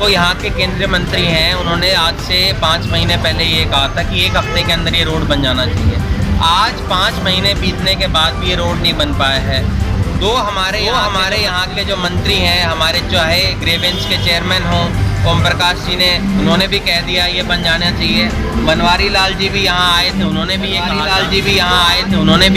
तो यहाँ के केंद्रीय मंत्री हैं, उन्होंने आज से 5 महीने पहले ये कहा था कि 1 हफ्ते के अंदर ये रोड बन जाना चाहिए। आज 5 महीने बीतने के बाद भी ये रोड नहीं बन पाया है। दो हमारे यहाँ के जो मंत्री हैं, हमारे चाहे ग्रेवेंस के चेयरमैन हों ओम प्रकाश जी ने, उन्होंने भी कह दिया ये बन जाना चाहिए। बनवारी लाल जी भी यहाँ आए थे, उन्होंने भी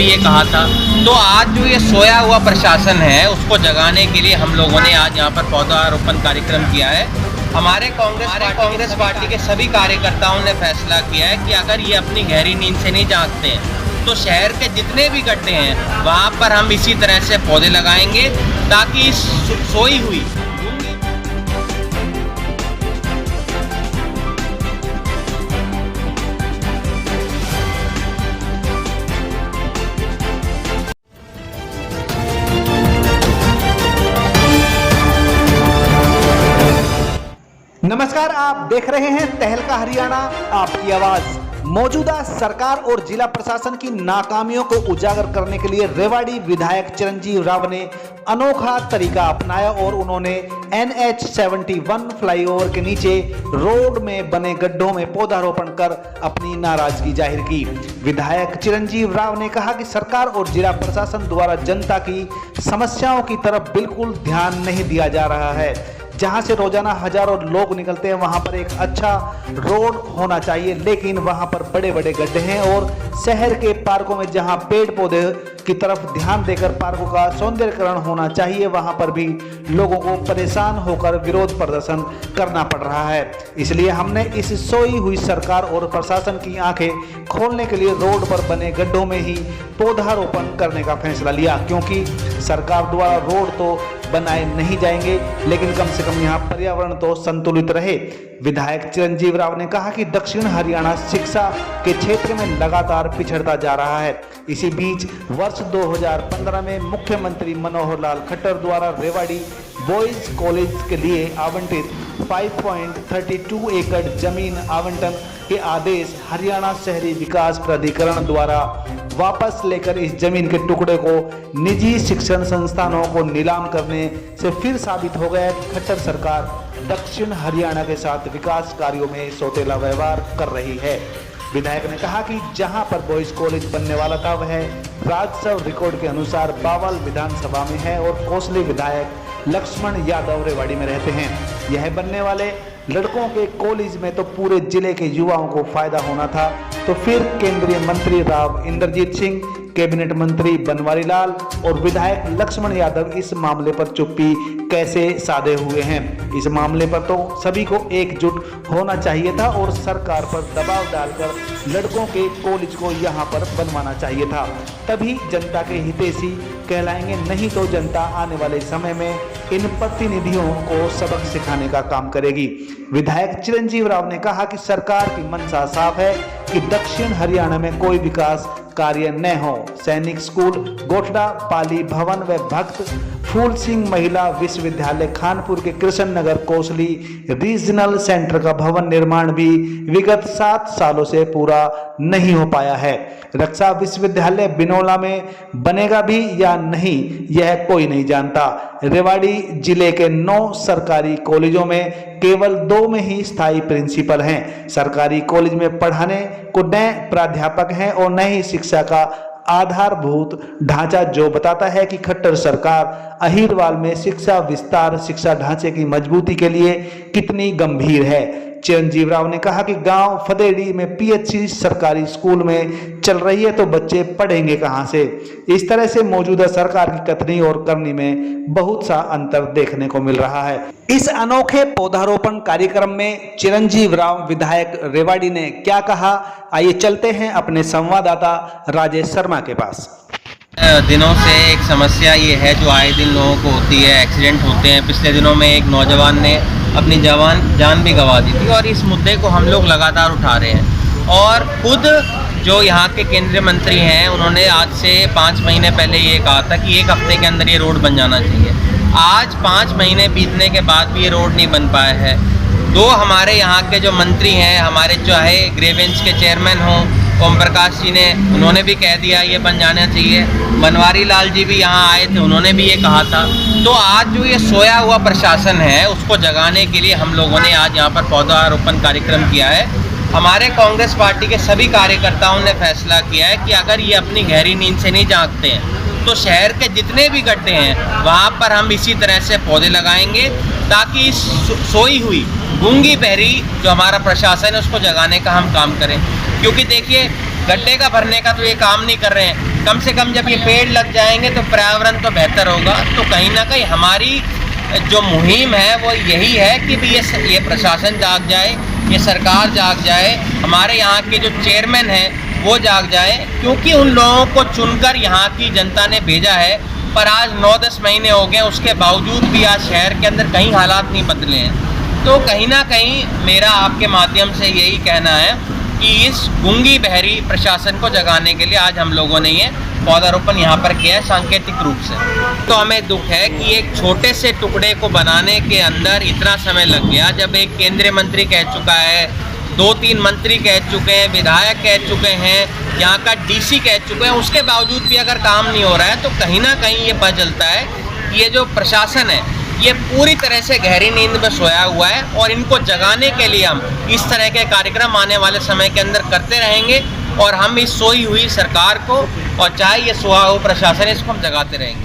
ये कहा था। तो आज जो ये सोया हुआ प्रशासन है उसको जगाने के लिए हम लोगों ने आज यहाँ पर पौधारोपण कार्यक्रम किया है। हमारे कांग्रेस पार्टी के सभी कार्यकर्ताओं ने फैसला किया है कि अगर ये अपनी गहरी नींद से नहीं जागते हैं तो शहर के जितने भी गड्ढे हैं वहाँ पर हम इसी तरह से पौधे लगाएंगे ताकि सोई हुई नमस्कार, आप देख रहे हैं तहलका हरियाणा, आपकी आवाज। मौजूदा सरकार और जिला प्रशासन की नाकामियों को उजागर करने के लिए रेवाड़ी विधायक चिरंजीव राव ने अनोखा तरीका अपनाया और उन्होंने NH71 फ्लाईओवर के नीचे रोड में बने गड्ढों में पौधारोपण कर अपनी नाराजगी जाहिर की। विधायक चिरंजीव राव ने कहा कि सरकार और जिला प्रशासन द्वारा जनता की समस्याओं की तरफ बिल्कुल ध्यान नहीं दिया जा रहा है। जहां से रोजाना हजारों लोग निकलते हैं वहां पर एक अच्छा रोड होना चाहिए, लेकिन वहां पर बड़े बड़े गड्ढे हैं और शहर के पार्कों में जहां पेड़ पौधे की तरफ ध्यान देकर पार्कों का सौंदर्यीकरण होना चाहिए वहां पर भी लोगों को परेशान होकर विरोध प्रदर्शन करना पड़ रहा है। इसलिए हमने इस सोई हुई सरकार और प्रशासन की आंखें खोलने के लिए रोड पर बने गड्ढों में ही पौधारोपण करने का फैसला लिया, क्योंकि सरकार द्वारा रोड तो बनाए नहीं जाएंगे लेकिन कम से कम यहाँ पर्यावरण तो संतुलित रहे। विधायक चिरंजीव राव ने कहा कि दक्षिण हरियाणा शिक्षा के क्षेत्र में लगातार पिछड़ता जा रहा है। इसी बीच वर्ष 2015 में मुख्यमंत्री मनोहर लाल खट्टर द्वारा रेवाड़ी बॉयज कॉलेज के लिए आवंटित 5.32 एकड़ जमीन आवंटन के आदेश हरियाणा शहरी विकास प्राधिकरण द्वारा वापस लेकर इस जमीन के टुकड़े को निजी शिक्षण संस्थानों को नीलाम करने से फिर साबित हो गया कि खट्टर सरकार दक्षिण हरियाणा के साथ विकास कार्यों में सौतेला व्यवहार कर रही है। विधायक ने कहा कि जहां पर बॉयज कॉलेज बनने वाला था वह राजस्व रिकॉर्ड के अनुसार बावल विधानसभा में है और कोसली विधायक लक्ष्मण यादव रेवाड़ी में रहते हैं। यह बनने वाले लड़कों के कॉलेज में तो पूरे जिले के युवाओं को फायदा होना था, तो फिर केंद्रीय मंत्री राव इंद्रजीत सिंह, कैबिनेट मंत्री बनवारी लाल और विधायक लक्ष्मण यादव इस मामले पर चुप्पी कैसे साधे हुए हैं। इस मामले पर तो सभी को एकजुट होना चाहिए था और सरकार पर दबाव डालकर लड़कों के कॉलेज को यहाँ पर बनवाना चाहिए था, तभी जनता के हितैषी कहलाएंगे। नहीं तो जनता आने वाले समय में इन प्रतिनिधियों को सबक सिखाने का काम करेगी। विधायक चिरंजीव राव ने कहा कि सरकार की मंशा साफ है कि दक्षिण हरियाणा में कोई विकास कार्य न हो। सैनिक स्कूल गोठड़ा, पाली भवन व भक्त फूल सिंह महिला विश्वविद्यालय खानपुर के कृष्ण नगर कोसली रीजनल सेंटर का भवन निर्माण भी विगत 7 सालों से पूरा नहीं हो पाया है। रक्षा विश्वविद्यालय बिनोला में बनेगा भी या नहीं यह कोई नहीं जानता। रेवाड़ी जिले के 9 सरकारी कॉलेजों में केवल 2 में ही स्थायी प्रिंसिपल हैं। सरकारी कॉलेज में पढ़ाने को न प्राध्यापक हैं और न ही शिक्षा का आधारभूत ढांचा, जो बताता है कि खट्टर सरकार अहिरवाल में शिक्षा विस्तार, शिक्षा ढांचे की मजबूती के लिए कितनी गंभीर है। चिरंजीव राव ने कहा कि गांव फतेड़ी में PHC सरकारी स्कूल में चल रही है तो बच्चे पढ़ेंगे कहां से। इस तरह से मौजूदा सरकार की कथनी और करनी में बहुत सा अंतर देखने को मिल रहा है। इस अनोखे पौधारोपण कार्यक्रम में चिरंजीव राव विधायक रेवाड़ी ने क्या कहा, आइए चलते हैं अपने संवाददाता राजेश शर्मा के पास। दिनों से एक समस्या ये है जो आए दिन लोगों को होती है, एक्सीडेंट होते हैं। पिछले दिनों में एक नौजवान ने अपनी जान भी गंवा दी थी और इस मुद्दे को हम लोग लगातार उठा रहे हैं। और खुद जो यहाँ के केंद्रीय मंत्री हैं उन्होंने आज से 5 महीने पहले ये कहा था कि 1 हफ्ते के अंदर ये रोड बन जाना चाहिए। आज 5 महीने बीतने के बाद भी ये रोड नहीं बन पाया है। दो हमारे यहाँ के जो मंत्री हैं, हमारे चाहे ग्रेवेंस के चेयरमैन हों ओम प्रकाश जी ने, उन्होंने भी कह दिया ये बन जाना चाहिए। बनवारी लाल जी भी यहाँ आए थे, उन्होंने भी ये कहा था। तो आज जो ये सोया हुआ प्रशासन है उसको जगाने के लिए हम लोगों ने आज यहाँ पर पौधारोपण कार्यक्रम किया है। हमारे कांग्रेस पार्टी के सभी कार्यकर्ताओं ने फैसला किया है कि अगर ये अपनी गहरी नींद से नहीं जागते हैं तो शहर के जितने भी गड्ढे हैं वहाँ पर हम इसी तरह से पौधे लगाएंगे ताकि इस सोई हुई गूंगी बहरी जो हमारा प्रशासन है उसको जगाने का हम काम करें। क्योंकि देखिए गड्ढे का भरने का तो ये काम नहीं कर रहे हैं, कम से कम जब ये पेड़ लग जाएंगे तो पर्यावरण तो बेहतर होगा। तो कहीं ना कहीं हमारी जो मुहिम है वो यही है कि भी ये प्रशासन जाग जाए, ये सरकार जाग जाए, हमारे यहाँ के जो चेयरमैन हैं वो जाग जाए, क्योंकि उन लोगों को चुनकर यहाँ की जनता ने भेजा है। पर आज 9-10 महीने हो गए, उसके बावजूद भी आज शहर के अंदर कहीं हालात नहीं बदले हैं। तो कहीं ना कहीं मेरा आपके माध्यम से यही कहना है कि इस गूंगी बहरी प्रशासन को जगाने के लिए आज हम लोगों ने ये पौधारोपण यहाँ पर किया है सांकेतिक रूप से। तो हमें दुख है कि एक छोटे से टुकड़े को बनाने के अंदर इतना समय लग गया। जब एक केंद्रीय मंत्री कह चुका है, 2-3 मंत्री कह चुके हैं, विधायक कह चुके हैं, यहाँ का डीसी कह चुके हैं, उसके बावजूद भी अगर काम नहीं हो रहा है तो कहीं ना कहीं ये पता चलता है कि ये जो प्रशासन है ये पूरी तरह से गहरी नींद में सोया हुआ है। और इनको जगाने के लिए हम इस तरह के कार्यक्रम आने वाले समय के अंदर करते रहेंगे और हम इस सोई हुई सरकार को और चाहे ये सोया हुआ प्रशासन है इसको हम जगाते रहेंगे।